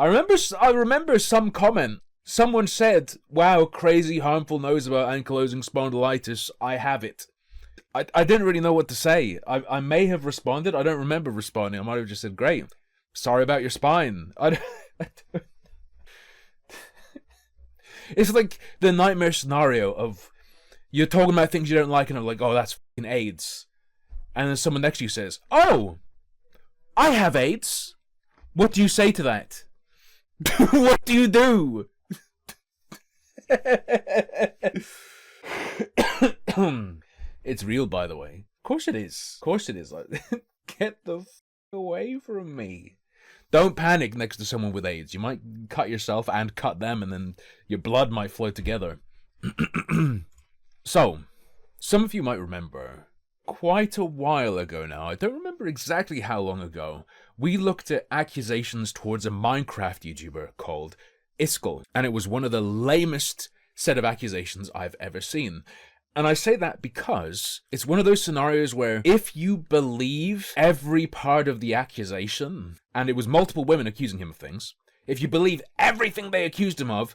I remember some comment. Someone said, "Wow, crazy harmful news about ankylosing spondylitis. I have it." I didn't really know what to say. I may have responded. I don't remember responding. I might have just said, "Great. Sorry about your spine." It's like the nightmare scenario of you're talking about things you don't like and I'm like, "Oh, that's fucking AIDS." And then someone next to you says, "Oh, I have AIDS. What do you say to that?" What do you do? It's real, by the way. Of course it is. Of course it is. Like, get the away from me. Don't panic next to someone with AIDS. You might cut yourself and cut them, and then your blood might flow together. So, some of you might remember, quite a while ago now, I don't remember exactly how long ago, we looked at accusations towards a Minecraft YouTuber called Iskall, and it was one of the lamest set of accusations I've ever seen. And I say that because it's one of those scenarios where if you believe every part of the accusation, and it was multiple women accusing him of things, if you believe everything they accused him of,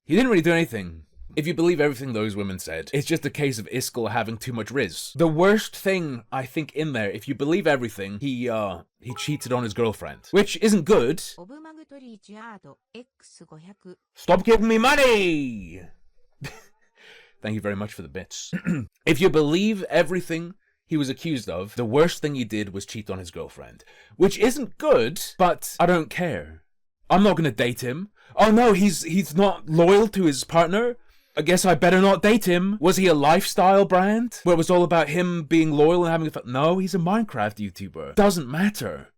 he didn't really do anything. If you believe everything those women said, it's just a case of Iskall having too much riz. The worst thing, I think, in there, if you believe everything, he cheated on his girlfriend. Which isn't good. Stop giving me money! Thank you very much for the bits. If you believe everything he was accused of, the worst thing he did was cheat on his girlfriend. Which isn't good, but I don't care. I'm not gonna date him. Oh no, he's not loyal to his partner? I guess I better not date him. Was he a lifestyle brand? Where it was all about him being loyal and having a fun? No, he's a Minecraft YouTuber. Doesn't matter.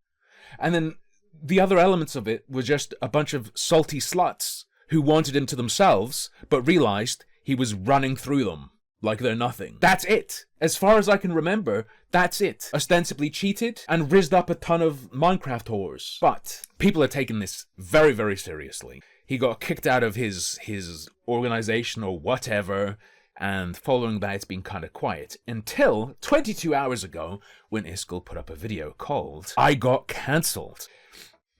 And then the other elements of it were just a bunch of salty sluts who wanted him to themselves, but realized he was running through them like they're nothing. That's it. As far as I can remember, that's it. Ostensibly cheated and rizzed up a ton of Minecraft whores. But people are taking this very, very seriously. He got kicked out of his organization or whatever, and following that it's been kind of quiet. Until 22 hours ago, when Iskall put up a video called "I Got Cancelled."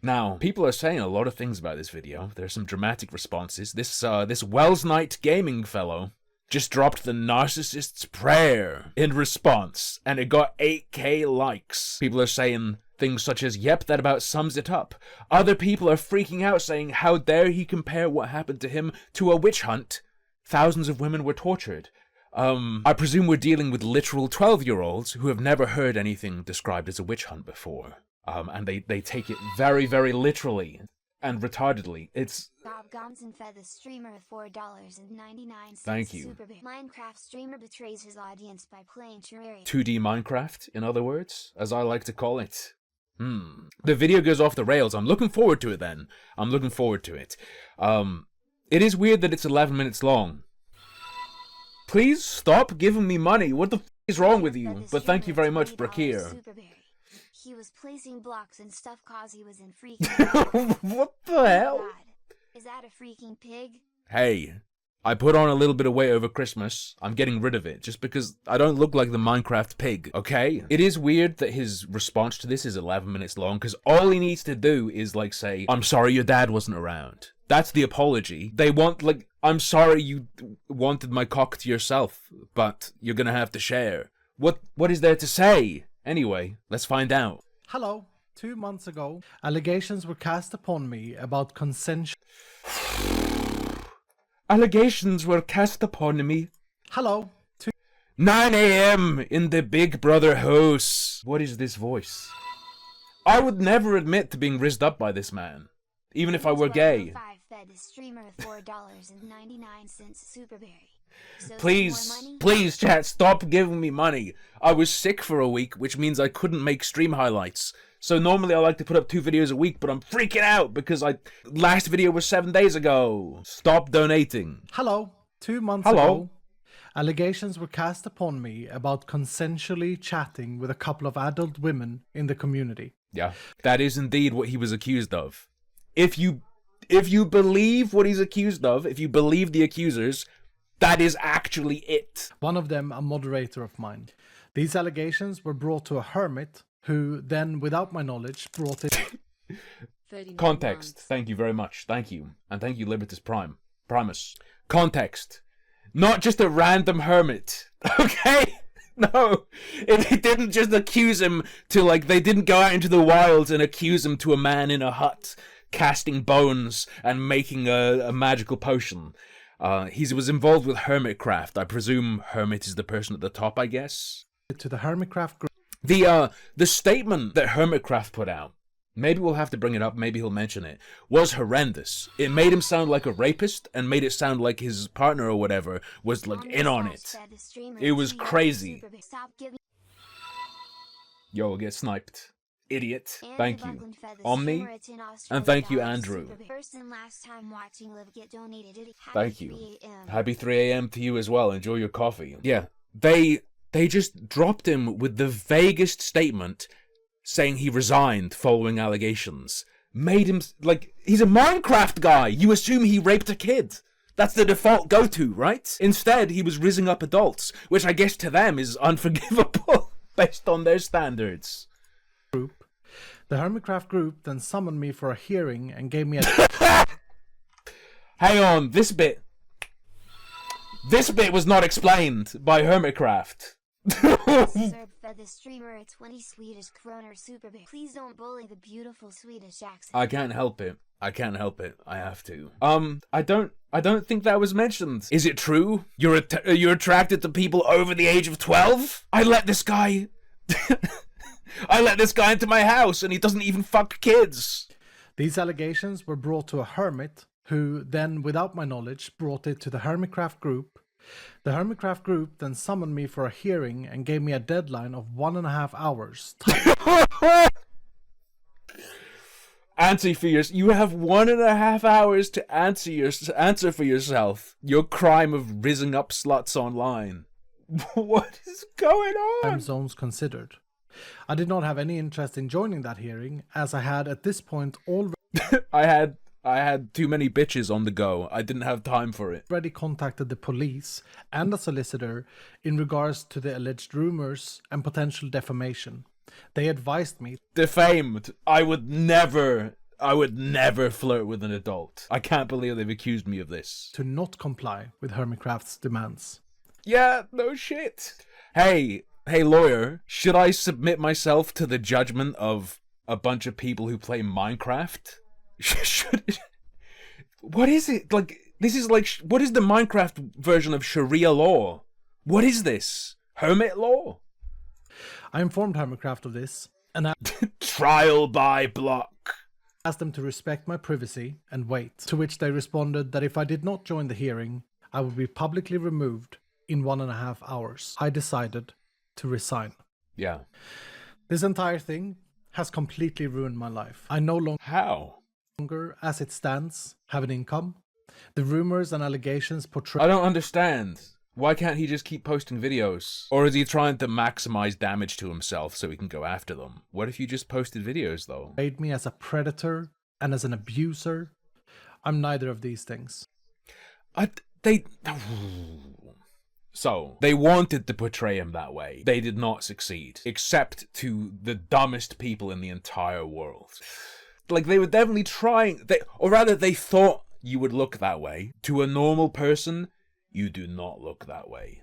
Now, people are saying a lot of things about this video. There's some dramatic responses. This Wells Knight Gaming fellow just dropped the narcissist's prayer in response, and it got 8K likes. People are saying things such as, "Yep, that about sums it up." Other people are freaking out, saying, "How dare he compare what happened to him to a witch hunt? Thousands of women were tortured." I presume we're dealing with literal 12-year-olds who have never heard anything described as a witch hunt before. And they take it very, very literally and retardedly. It's... Bob Gonson fed the streamer $4.99. Thank you. Minecraft streamer betrays his audience by playing Terraria. 2D Minecraft, in other words, as I like to call it. The video goes off the rails. I'm looking forward to it then. I'm looking forward to it. It is weird that it's 11 minutes long. Please stop giving me money. What the f is wrong with you? But thank you very much, Brakir. He was placing blocks and stuff cause he was in freaking... What the hell? God. Is that a freaking pig? Hey, I put on a little bit of weight over Christmas. I'm getting rid of it, just because I don't look like the Minecraft pig, okay? It is weird that his response to this is 11 minutes long, because all he needs to do is, like, say, "I'm sorry your dad wasn't around." That's the apology. They want, like, "I'm sorry you wanted my cock to yourself, but you're gonna have to share." What is there to say? Anyway, let's find out. Hello. 2 months ago, allegations were cast upon me about consensual... Allegations were cast upon me. Hello. 9 a.m. in the Big Brother house. What is this voice? I would never admit to being rizzed up by this man, even if I were gay. Fed the streamer $4.99 Superberry. Please, chat, stop giving me money. I was sick for a week, which means I couldn't make stream highlights. So normally I like to put up 2 videos a week, but I'm freaking out because last video was 7 days ago. Stop donating. Hello. 2 months ago, allegations were cast upon me about consensually chatting with a couple of adult women in the community. Yeah, that is indeed what he was accused of. If you believe what he's accused of, if you believe the accusers, that is actually it. One of them a moderator of mine. These allegations were brought to a hermit, who then, without my knowledge, brought it... Context. Thank you very much. Thank you. And thank you, Libertas Primus. Context. Not just a random hermit. Okay? No. It didn't just accuse him to, like, they didn't go out into the wilds and accuse him to a man in a hut casting bones and making a magical potion. He was involved with hermitcraft. I presume hermit is the person at the top, I guess. To the hermitcraft group. The statement that hermitcraft put out, maybe we'll have to bring it up, maybe he'll mention it, was horrendous. It made him sound like a rapist and made it sound like his partner or whatever was like in on it. It was crazy. Yo, get sniped. Idiot. Thank you, Omni, and thank you, Andrew. Thank you. Happy 3 a.m. to you as well. Enjoy your coffee. Yeah, they just dropped him with the vaguest statement saying he resigned following allegations. Made him, like, he's a Minecraft guy. You assume he raped a kid. That's the default go-to, right? Instead, he was rizzing up adults, which I guess to them is unforgivable based on their standards. The hermitcraft group then summoned me for a hearing and gave me a... Hang on, this bit was not explained by hermitcraft. Served for the streamer a 20 Swedish kroner super big. Please don't bully the beautiful Swedish accent. I can't help it. I have to. I don't think that was mentioned. Is it true? You're attracted to people over the age of 12? I let this guy into my house and he doesn't even fuck kids. These allegations were brought to a hermit who then, without my knowledge, brought it to the hermitcraft group. The hermitcraft group then summoned me for a hearing and gave me a deadline of 1.5 hours. You have 1.5 hours to answer for yourself. Your crime of rizzing up sluts online. What is going on? Time zones considered. I did not have any interest in joining that hearing, as I had at this point already... I had too many bitches on the go. I didn't have time for it. Already contacted the police and a solicitor in regards to the alleged rumors and potential defamation. They advised me... Defamed. I would never flirt with an adult. I can't believe they've accused me of this. ...to not comply with Hermitcraft's demands. Yeah, no shit. Hey, lawyer, should I submit myself to the judgment of a bunch of people who play Minecraft? What is it? Like, this is like, what is the Minecraft version of Sharia law? What is this? Hermit law? I informed Hermitcraft of this, and I trial by block. Asked them to respect my privacy and wait, to which they responded that if I did not join the hearing, I would be publicly removed in 1.5 hours. I decided to resign. Yeah. This entire thing has completely ruined my life. I no longer... How? As it stands, have an income. The rumors and allegations portray... I don't understand. Why can't he just keep posting videos? Or is he trying to maximize damage to himself so he can go after them? What if you just posted videos, though? Made me as a predator and as an abuser. I'm neither of these things. So, they wanted to portray him that way. They did not succeed. Except to the dumbest people in the entire world. Like, they were definitely trying... they thought you would look that way. To a normal person, you do not look that way.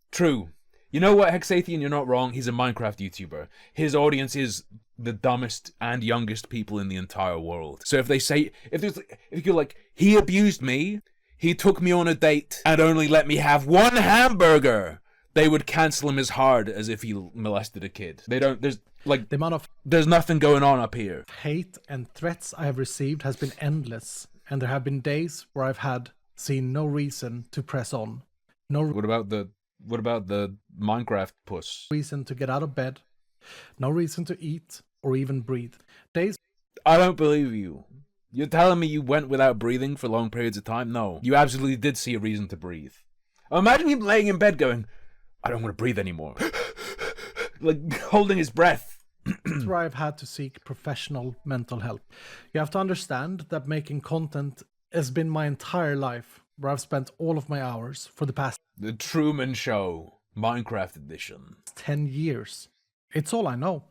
True. You know what, Hexathian, you're not wrong. He's a Minecraft YouTuber. His audience is the dumbest and youngest people in the entire world. So if they say... If you're like, he abused me, he took me on a date, and only let me have 1 hamburger, they would cancel him as hard as if he molested a kid. They don't... Like, the amount of there's nothing going on up here. Hate and threats I have received has been endless, and there have been days where I've seen no reason to press on. What about the Minecraft puss? Reason to get out of bed, no reason to eat or even breathe. Days... I don't believe you. You're telling me you went without breathing for long periods of time? No, you absolutely did see a reason to breathe. Imagine him laying in bed going, I don't want to breathe anymore. Like, holding his breath. Where I've had to seek professional mental help. You have to understand that making content has been my entire life, where I've spent all of my hours for the past... The Truman Show, Minecraft edition. 10 years. It's all I know.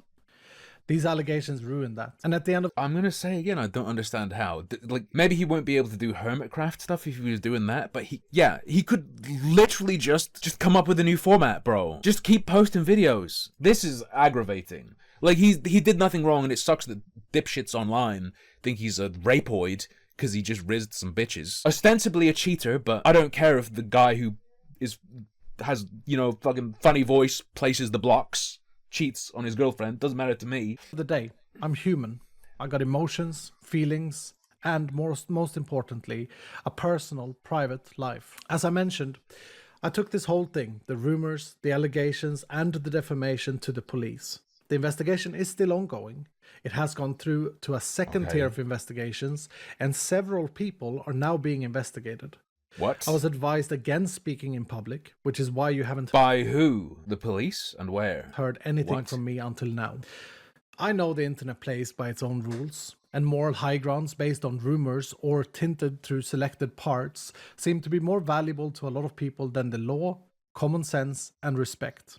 These allegations ruined that. And at the end of I'm gonna say again, I don't understand how. Like, maybe he won't be able to do Hermitcraft stuff if he was doing that, but he could literally just come up with a new format, bro. Just keep posting videos. This is aggravating. Like, he did nothing wrong, and it sucks that dipshits online think he's a rapeoid because he just rizzed some bitches. Ostensibly a cheater, but I don't care if the guy who has, you know, fucking funny voice, places the blocks, cheats on his girlfriend. Doesn't matter to me. the day, I'm human. I got emotions, feelings, and most importantly, a personal, private life. As I mentioned, I took this whole thing, the rumors, the allegations, and the defamation to the police. The investigation is still ongoing. It has gone through to a second tier of investigations, and several people are now being investigated. What? I was advised against speaking in public, which is why you haven't By who? The police? And where? heard anything What? from me until now. I know the internet plays by its own rules, and moral high grounds based on rumors or tinted through selected parts seem to be more valuable to a lot of people than the law, common sense, and respect.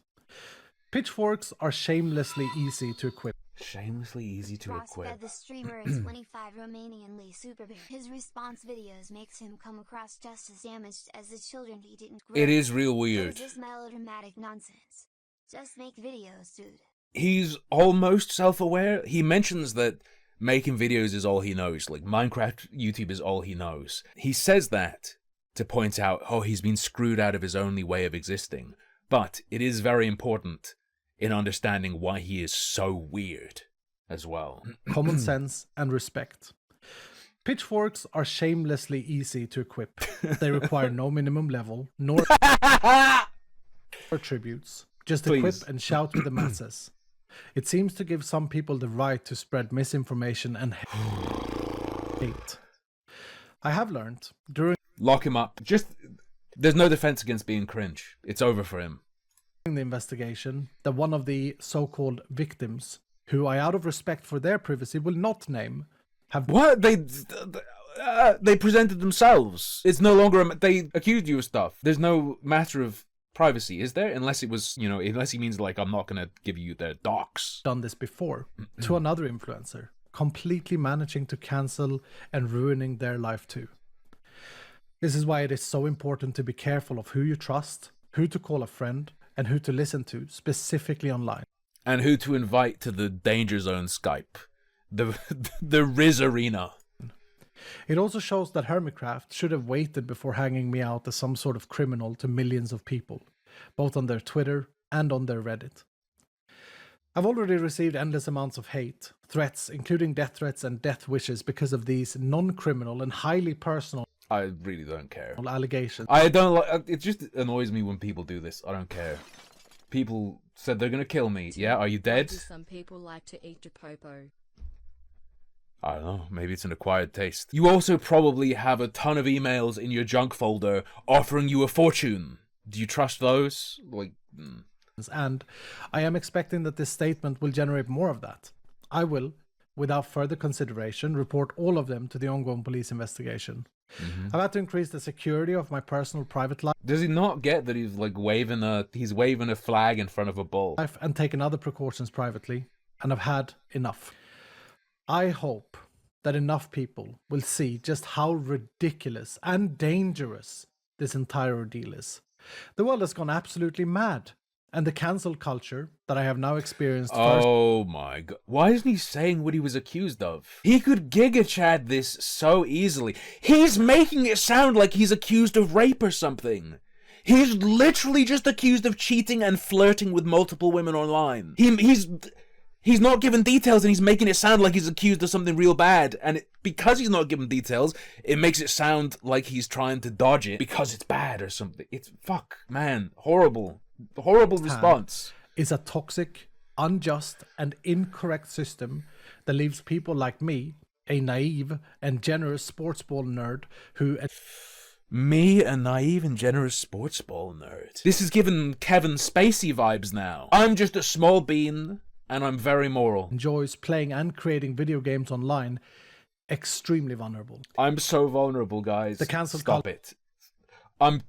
Pitchforks are shamelessly easy to equip. Shamelessly easy to equip. Fed the streamer a 25 Romanian super bear. His response videos makes him come across just as damaged as the children he didn't grow. It is real What weird. is this melodramatic nonsense? Just make videos, dude. He's almost self-aware. He mentions that making videos is all he knows. Like, Minecraft YouTube is all he knows. He says that to point out, oh, he's been screwed out of his only way of existing. But it is very important in understanding why he is so weird as well. Common sense and respect. Pitchforks are shamelessly easy to equip. They require no minimum level, nor attributes. Just Please. equip and shout with the masses. It seems to give some people the right to spread misinformation and hate. I have learned during Lock him up. There's no defense against being cringe. It's over for him. the investigation that one of the so-called victims, who I out of respect for their privacy will not name, have What? They presented themselves. It's no longer they accused you of stuff. There's no matter of privacy, is there? Unless it was, you know, unless he means like, I'm not gonna give you their docs. done this before to another influencer, completely managing to cancel and ruining their life too. This is why it is so important to be careful of who you trust, who to call a friend, and who to listen to, specifically online. And who to invite to the Danger Zone Skype. The Riz Arena. It also shows that Hermitcraft should have waited before hanging me out as some sort of criminal to millions of people, both on their Twitter and on their Reddit. I've already received endless amounts of hate, threats, including death threats and death wishes because of these non-criminal and highly personal I really don't care. allegations. I don't like. It just annoys me when people do this. I don't care. People said they're gonna kill me. Yeah, are you Why dead? do some people like to eat a popo? I don't know. Maybe it's an acquired taste. You also probably have a ton of emails in your junk folder offering you a fortune. Do you trust those? Like, And I am expecting that this statement will generate more of that. I will, without further consideration, report all of them to the ongoing police investigation. I've had to increase the security of my personal private does he not get that he's like waving a flag in front of a bull? life and taken other precautions privately, and I've had enough. I hope that enough people will see just how ridiculous and dangerous this entire ordeal is. The world has gone absolutely mad, and the cancel culture that I have now experienced Oh my god. Why isn't he saying what he was accused of? He could Giga Chad this so easily. He's making it sound like he's accused of rape or something. He's literally just accused of cheating and flirting with multiple women online. He's not given details, and he's making it sound like he's accused of something real bad. And because he's not given details, it makes it sound like he's trying to dodge it because it's bad or something. It's fuck, man. Horrible response. is a toxic, unjust, and incorrect system that leaves people like me, a naive and generous sports ball nerd who Me, a naive and generous sports ball nerd. This is giving Kevin Spacey vibes now. I'm just a small bean, and I'm very moral. enjoys playing and creating video games online, extremely vulnerable. I'm so vulnerable, guys. The cancel Stop it. I'm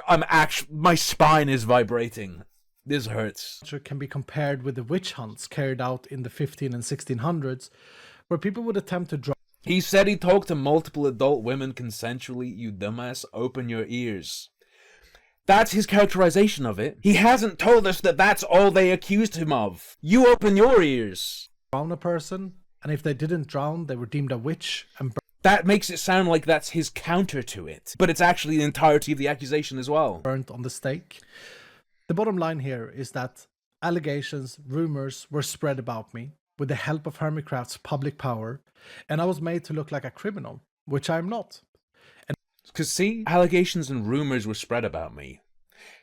actually, my spine is vibrating. This hurts. Can be compared with the witch hunts carried out in the 15 and 1600s, where people would attempt to drown He said he talked to multiple adult women consensually. You dumbass, open your ears. That's his characterization of it. He hasn't told us that that's all they accused him of. You open your ears. a person, and if they didn't drown, they were deemed a witch and That makes it sound like that's his counter to it. But it's actually the entirety of the accusation as well. burnt on the stake. The bottom line here is that allegations, rumors were spread about me with the help of Hermitcraft's public power, and I was made to look like a criminal, which I'm not. Because see, allegations and rumors were spread about me.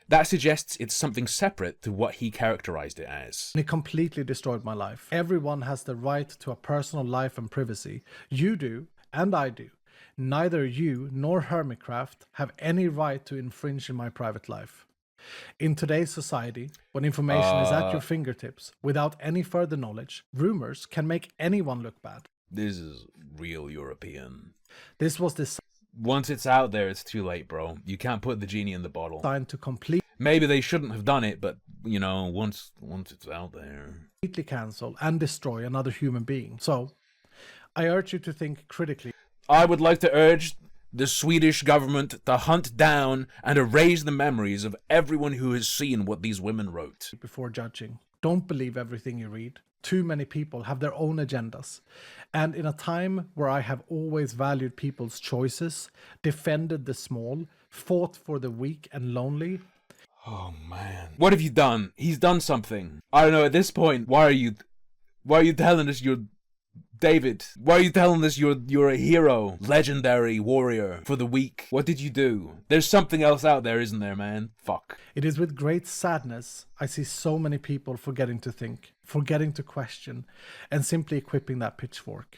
That suggests it's something separate to what he characterized it as. And it completely destroyed my life. Everyone has the right to a personal life and privacy. You do, and I do. Neither you nor Hermitcraft have any right to infringe in my private life. In today's society, when information is at your fingertips, without any further knowledge, rumors can make anyone look bad. This is real European. This was designed Once it's out there, it's too late, bro. You can't put the genie in the bottle. to completely Maybe they shouldn't have done it, but, you know, once it's out there. cancel and destroy another human being. So, I urge you to think critically I would like to urge the Swedish government to hunt down and erase the memories of everyone who has seen what these women wrote. before judging. Don't believe everything you read. Too many people have their own agendas. And in a time where I have always valued people's choices, defended the small, fought for the weak and lonely, Oh, man. What have you done? He's done something. I don't know, at this point, why are you telling us you're David? Why are you telling us you're a hero? Legendary warrior for the weak? What did you do? There's something else out there, isn't there, man? Fuck. it is with great sadness I see so many people forgetting to think, forgetting to question, and simply equipping that pitchfork.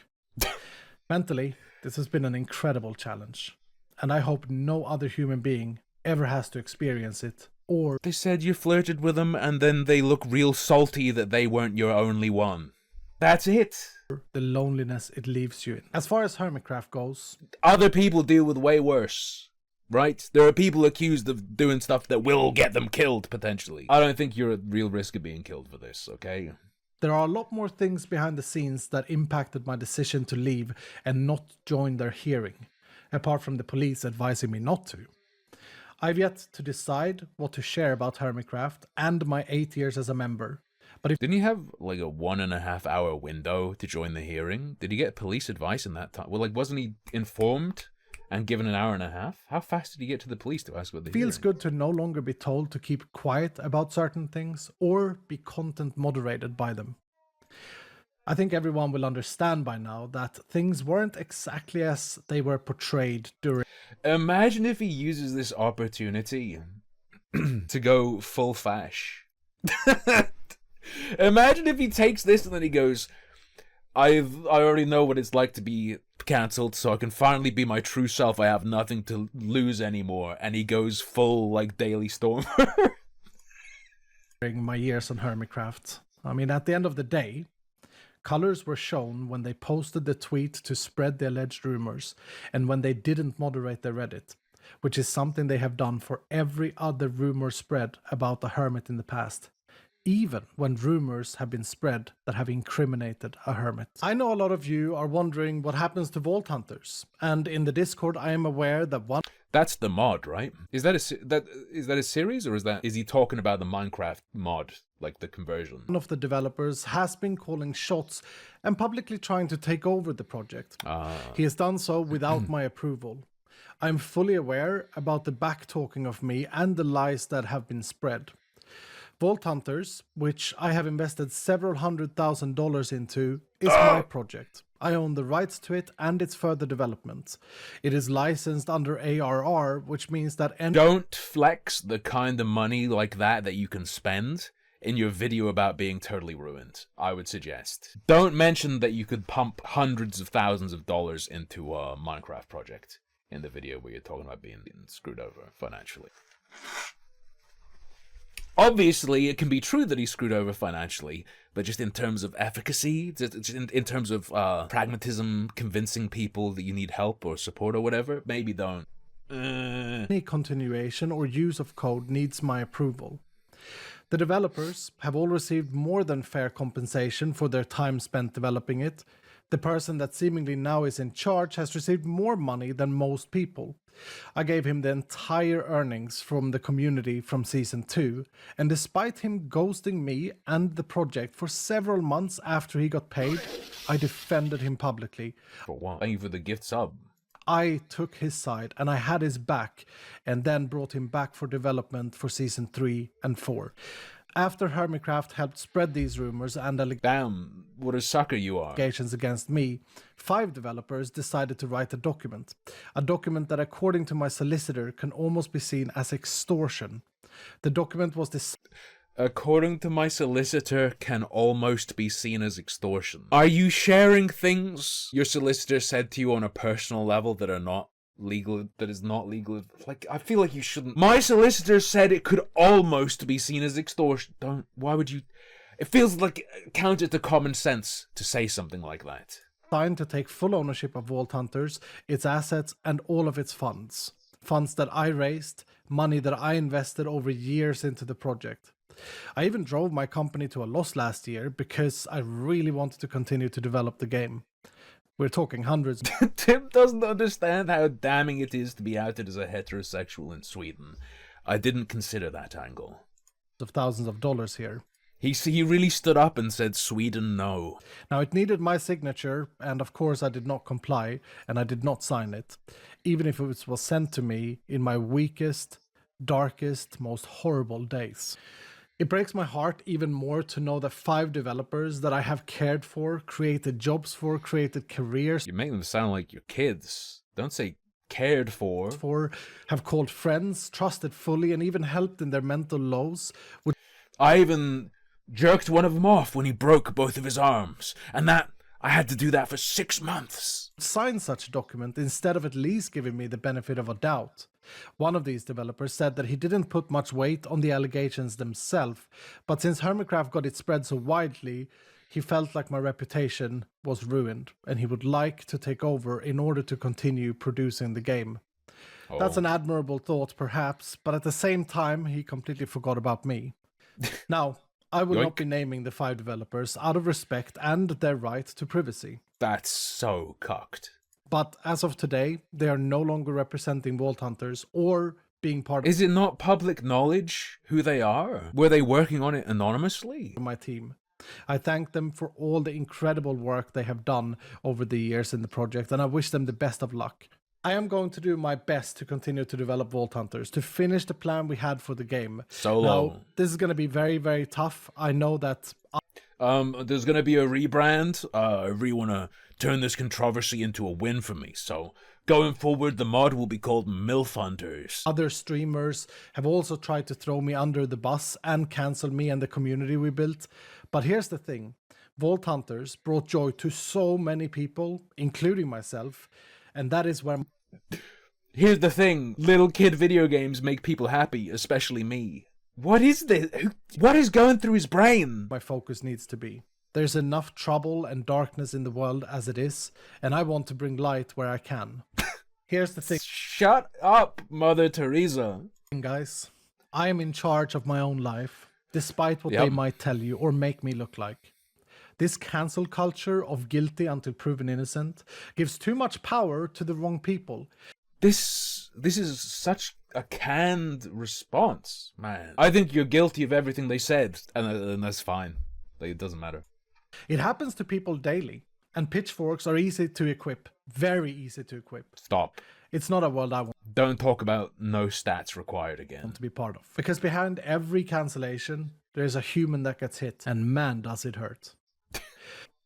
Mentally, this has been an incredible challenge, and I hope no other human being ever has to experience it, or They said you flirted with them and then they look real salty that they weren't your only one. That's it. the loneliness it leaves you in. As far as Hermitcraft goes, Other people deal with way worse, right? There are people accused of doing stuff that will get them killed, potentially. I don't think you're at real risk of being killed for this, okay? there are a lot more things behind the scenes that impacted my decision to leave and not join their hearing, apart from the police advising me not to. I've yet to decide what to share about Hermitcraft and my 8 years as a member. But if Didn't he have, like, a 1.5 hour window to join the hearing? Did he get police advice in that time? Well, like, wasn't he informed and given an hour and a half? How fast did he get to the police to ask what the it feels hearing? good to no longer be told to keep quiet about certain things or be content moderated by them. I think everyone will understand by now that things weren't exactly as they were portrayed during Imagine if he uses this opportunity to go full fash. Imagine if he takes this and then he goes, I already know what it's like to be cancelled, so I can finally be my true self. I have nothing to lose anymore. And he goes full, like, Daily Stormer. my years on Hermitcraft. I mean, at the end of the day, colors were shown when they posted the tweet to spread the alleged rumors and when they didn't moderate their Reddit, which is something they have done for every other rumor spread about the hermit in the past, even when rumors have been spread that have incriminated a hermit. I know a lot of you are wondering what happens to Vault Hunters, and in the Discord I am aware that one That's the mod, right? Is that a series, or is he talking about the Minecraft mod, like the conversion? of the developers has been calling shots and publicly trying to take over the project. He has done so without my approval. I'm fully aware about the back-talking of me and the lies that have been spread. Vault Hunters, which I have invested several $100,000 into, is my project. I own the rights to it and its further development. It is licensed under ARR, which means that Don't flex the kind of money like that you can spend in your video about being totally ruined, I would suggest. Don't mention that you could pump hundreds of thousands of dollars into a Minecraft project in the video where you're talking about being screwed over financially. Obviously, it can be true that he's screwed over financially, but just in terms of efficacy, just in terms of pragmatism, convincing people that you need help or support or whatever, maybe don't. any continuation or use of code needs my approval. The developers have all received more than fair compensation for their time spent developing it. The person that seemingly now is in charge has received more money than most people. I gave him the entire earnings from the community from Season 2, and despite him ghosting me and the project for several months after he got paid, I defended him publicly. For what? Thank you for the gift sub. I took his side and I had his back, and then brought him back for development for Season 3 and 4. After Hermitcraft helped spread these rumors and Damn, what a sucker you are. allegations against me, 5 developers decided to write a document that, according to my solicitor, can almost be seen as extortion. The document was According to my solicitor, can almost be seen as extortion. Are you sharing things your solicitor said to you on a personal level that are not legal, that is not legal? Like, I feel like you shouldn't. My solicitor said it could almost be seen as extortion. Why would you? It feels like counter to common sense to say something like that. signed to take full ownership of Vault Hunters, its assets, and all of its funds. Funds that I raised, money that I invested over years into the project. I even drove my company to a loss last year because I really wanted to continue to develop the game. We're talking hundreds. Tim doesn't understand how damning it is to be outed as a heterosexual in Sweden. I didn't consider that angle. Of thousands of dollars here. He really stood up and said, Sweden, no. Now, it needed my signature, and of course I did not comply, and I did not sign it, even if it was sent to me in my weakest, darkest, most horrible days. It breaks my heart even more to know that 5 developers that I have cared for, created jobs for, created careers You make them sound like your kids. Don't say cared for. Have called friends, trusted fully, and even helped in their mental lows, would I even jerked one of them off when he broke both of his arms. And that, I had to do that for 6 months. sign such a document instead of at least giving me the benefit of a doubt. One of these developers said that he didn't put much weight on the allegations themselves, but since Hermitcraft got it spread so widely, he felt like my reputation was ruined, and he would like to take over in order to continue producing the game. That's an admirable thought, perhaps, but at the same time, he completely forgot about me. Now, I will not be naming the 5 developers out of respect and their right to privacy. That's so cucked. But as of today, they are no longer representing Vault Hunters or being part Is it not public knowledge who they are? Were they working on it anonymously? of my team. I thank them for all the incredible work they have done over the years in the project, and I wish them the best of luck. I am going to do my best to continue to develop Vault Hunters, to finish the plan we had for the game. Now, this is going to be very, very tough. I know that There's gonna be a rebrand. I really wanna turn this controversy into a win for me. So going forward, the mod will be called MILF Hunters. other streamers have also tried to throw me under the bus and cancel me and the community we built. But here's the thing. Vault Hunters brought joy to so many people, including myself, and that is where Here's the thing: little kid video games make people happy, especially me. What is this? What is going through his brain? my focus needs to be. There's enough trouble and darkness in the world as it is, and I want to bring light where I can. Here's the thing, Shut up, Mother Teresa. guys. I am in charge of my own life, despite what they might tell you or make me look like. This cancel culture of guilty until proven innocent gives too much power to the wrong people. This is such a canned response, man. I think you're guilty of everything they said, and that's fine. Like, it doesn't matter. It happens to people daily, and pitchforks are easy to equip. Very easy to equip. Stop. It's not a world I want Don't talk about no stats required again. to be part of. Because behind every cancellation, there's a human that gets hit, and man does it hurt.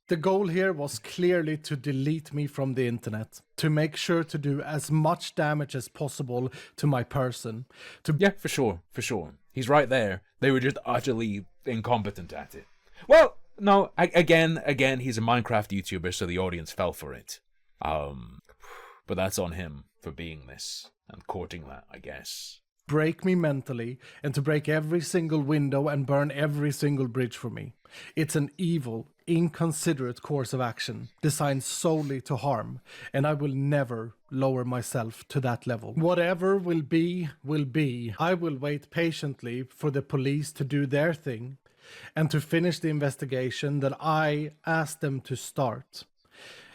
The goal here was clearly to delete me from the internet, to make sure to do as much damage as possible to my person. Yeah, for sure. He's right there. They were just utterly incompetent at it. Well, no, again, he's a Minecraft YouTuber, so the audience fell for it. But that's on him for being this and courting that, I guess. break me mentally and to break every single window and burn every single bridge for me. It's an evil, inconsiderate course of action designed solely to harm, and I will never lower myself to that level. Whatever will be, will be. I will wait patiently for the police to do their thing and to finish the investigation that I asked them to start.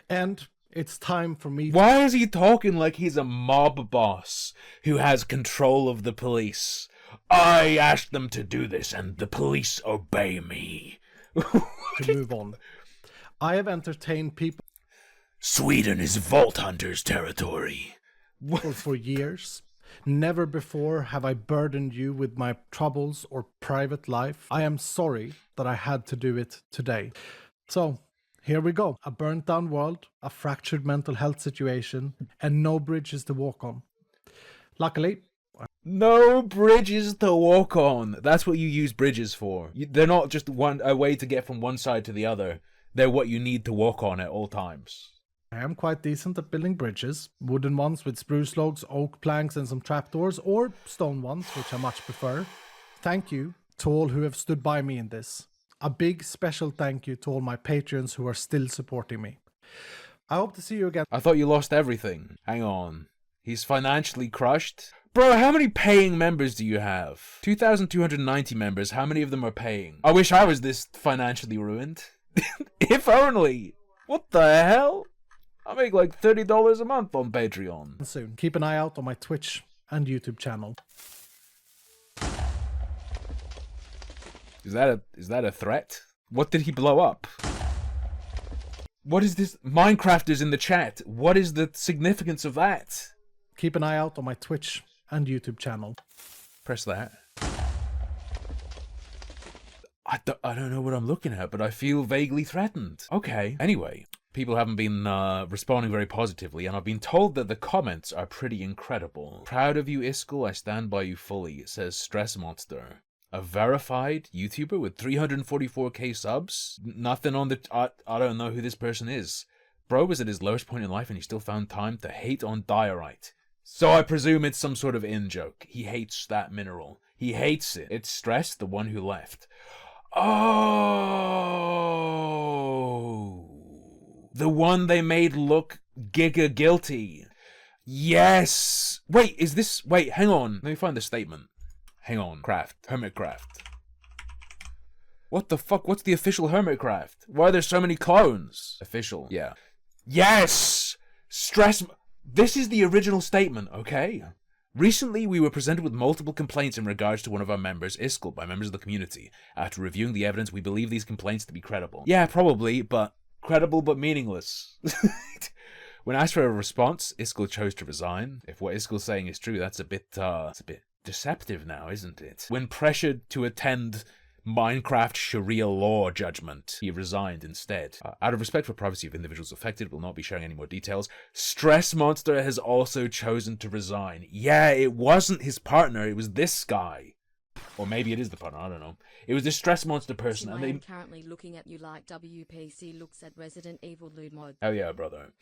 And it's time for me. Why is he talking like he's a mob boss who has control of the police? I asked them to do this and the police obey me. To move on. I have entertained people Sweden is Vault Hunter's territory. for years. Never before have I burdened you with my troubles or private life. I am sorry that I had to do it today. So, here we go. A burnt down world, a fractured mental health situation, and no bridges to walk on. Luckily, No bridges to walk on. That's what you use bridges for. They're not just a way to get from one side to the other. They're what you need to walk on at all times. I am quite decent at building bridges. Wooden ones with spruce logs, oak planks, and some trapdoors, or stone ones, which I much prefer. Thank you to all who have stood by me in this. A big special thank you to all my patrons who are still supporting me. I hope to see you again. I thought you lost everything. Hang on. He's financially crushed? Bro, how many paying members do you have? 2,290 members. How many of them are paying? I wish I was this financially ruined. If only. What the hell? I make like $30 a month on Patreon. Soon. Keep an eye out on my Twitch and YouTube channel. Is that a threat? What did he blow up? What is this? Minecrafters in the chat. What is the significance of that? Keep an eye out on my Twitch and YouTube channel. Press that. I don't know what I'm looking at, but I feel vaguely threatened. Okay. Anyway, people haven't been responding very positively, and I've been told that the comments are pretty incredible. Proud of you, Iskall. I stand by you fully, says Stress Monster. A verified YouTuber with 344k subs? Nothing on the... I don't know who this person is. Bro was at his lowest point in life and he still found time to hate on diorite. So I presume it's some sort of in-joke. He hates that mineral. He hates it. It's Stress, the one who left. Oh! The one they made look giga guilty. Yes! Wait, is this... Wait, hang on. Let me find the statement. Hang on. Hermitcraft. What the fuck? What's the official Hermitcraft? Why are there so many clones? Official. Yeah. Yes! Stress... This is the original statement, okay? Recently, we were presented with multiple complaints in regards to one of our members, Iskall, by members of the community. After reviewing the evidence, we believe these complaints to be credible. Yeah, probably, but... Credible but meaningless. When asked for a response, Iskall chose to resign. If what Iskall's saying is true, that's a bit deceptive now, isn't it? When pressured to attend Minecraft Sharia law judgment, he resigned instead. Out of respect for privacy of individuals affected, will not be sharing any more details. Stress Monster has also chosen to resign. Yeah, it wasn't his partner, it was this guy. Or maybe it is the partner, I don't know. It was this Stress Monster person. I am currently looking at you like WPC looks at Resident Evil Loot Mod. Oh yeah, brother.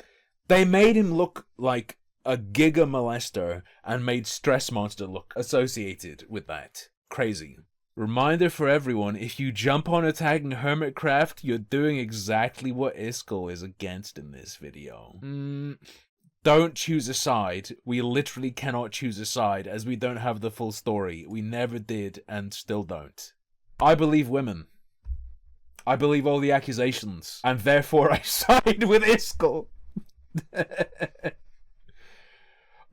They made him look like a giga molester and made Stress Monster look associated with that. Crazy. Reminder for everyone, if you jump on attacking Hermitcraft, you're doing exactly what Iskall is against in this video. Don't choose a side. We literally cannot choose a side, as we don't have the full story. We never did, and still don't. I believe women. I believe all the accusations, and therefore I side with Iskall.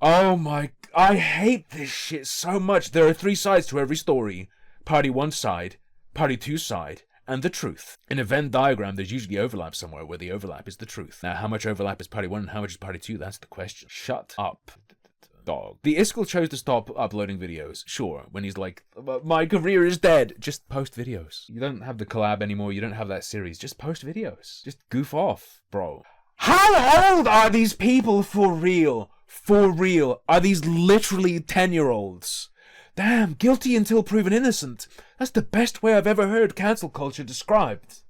Oh my... I hate this shit so much. There are 3 sides to every story. Party 1 side, Party 2 side, and the truth. In a Venn diagram, there's usually overlap somewhere where the overlap is the truth. Now, how much overlap is Party 1 and how much is Party 2? That's the question. Shut up, dog. The Iskall chose to stop uploading videos, sure, when he's like, my career is dead. Just post videos. You don't have the collab anymore, you don't have that series. Just post videos. Just goof off, bro. How old are these people for real? For real. Are these literally 10-year-olds? Damn, guilty until proven innocent. That's the best way I've ever heard cancel culture described.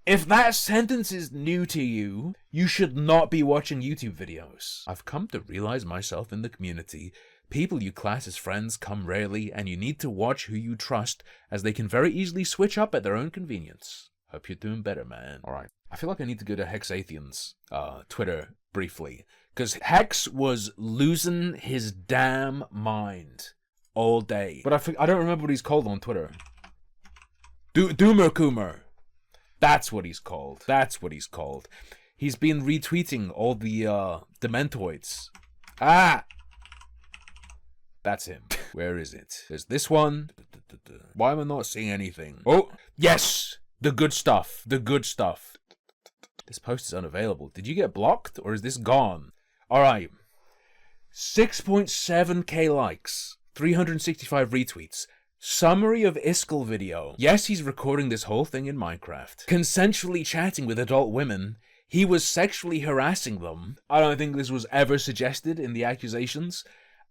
If that sentence is new to you, you should not be watching YouTube videos. I've come to realize myself in the community People you class as friends come rarely, and you need to watch who you trust, as they can very easily switch up at their own convenience. Hope you're doing better, man. Alright, I feel like I need to go to Hexathian's Twitter briefly, because Hex was losing his damn mind all day. But I don't remember what he's called on Twitter. Doomer Coomer. That's what he's called. That's what he's called. He's been retweeting all the Dementoids. Ah! That's him. Where is it? There's this one. Why am I not seeing anything? Oh, yes! The good stuff. The good stuff. This post is unavailable. Did you get blocked, or is this gone? Alright. 6.7k likes. 365 retweets. Summary of Iskall video. Yes, he's recording this whole thing in Minecraft. Consensually chatting with adult women. He was sexually harassing them. I don't think this was ever suggested in the accusations.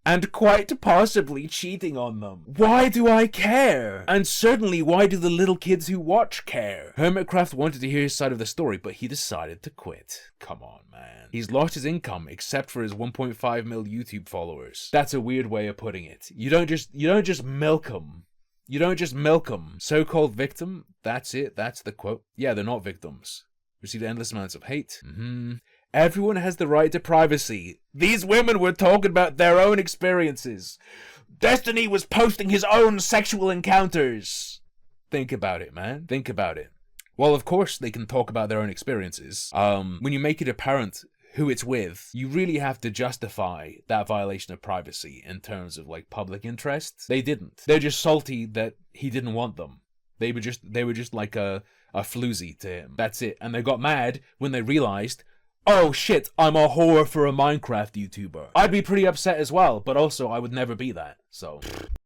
And quite possibly cheating on them. Why do I care? And certainly, why do the little kids who watch care? Hermitcraft wanted to hear his side of the story, but he decided to quit. Come on, man. He's lost his income, except for his 1.5 mil YouTube followers. That's a weird way of putting it. You don't just milk them. You don't just milk them. So-called victim? That's it. That's the quote. Yeah, they're not victims. Received endless amounts of hate. Everyone has the right to privacy. These women were talking about their own experiences. Destiny was posting his own sexual encounters. Think about it, man. Think about it. Well, of course they can talk about their own experiences. When you make it apparent who it's with, you really have to justify that violation of privacy in terms of, like, public interest. They didn't. They're just salty that he didn't want them. They were just like a floozy to him. That's it. And they got mad when they realized, oh shit, I'm a whore for a Minecraft YouTuber. I'd be pretty upset as well, but also I would never be that, so.